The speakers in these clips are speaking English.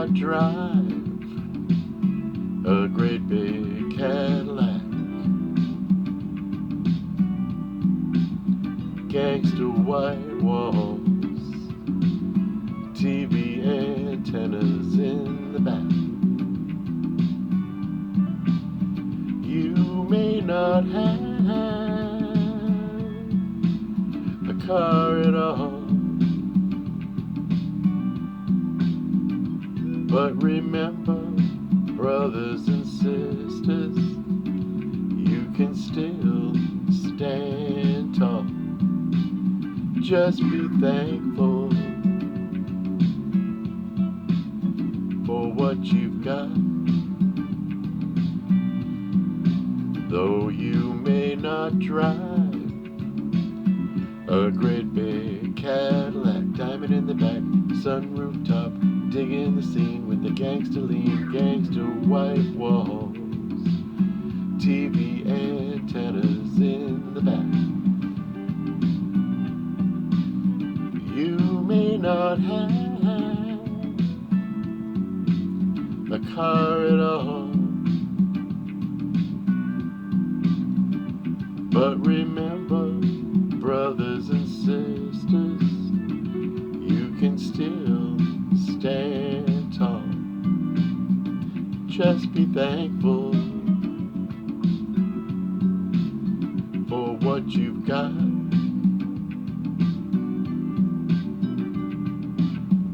not drive a great big Cadillac? Gangster white walls, TV antennas in the back. You may not have a car at all, but remember, brothers and sisters, you can still stand tall. Just be thankful for what you've got. Though you may not drive a great big Cadillac, diamond in the back, sunroof top, digging the scene with the gangster lean, gangster white walls, TV antennas in the back. You may not have a car at all, but remember, brothers and sisters, you can still stand tall. Just be thankful for what you've got.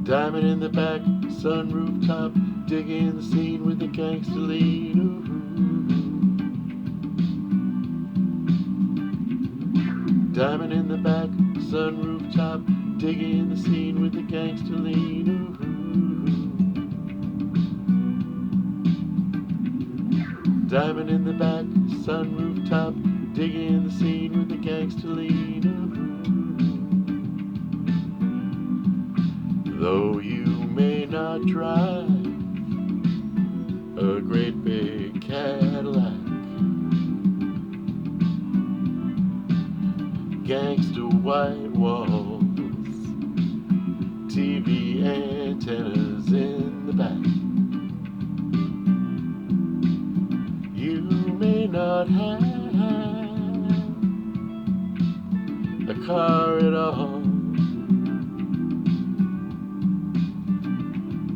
Diamond in the back, sunroof top, digging the scene with the gangster lean. Ooh. Diamond in the back, sunroof top, digging the scene with the gangster lean. Ooh. Diamond in the back, sunroof top, digging the scene with the gangster lean. Ooh. Though you may not drive a great big Cadillac, gangster white walls, TV antennas in the back. You may not have a car at all,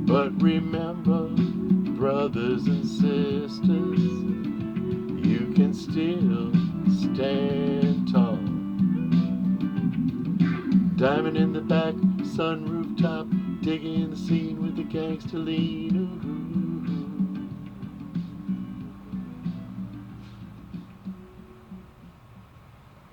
but remember, brothers and sisters, you can still stand tall. Diamond in the back, sunroof top, digging the scene with the gangster lean. Ooh.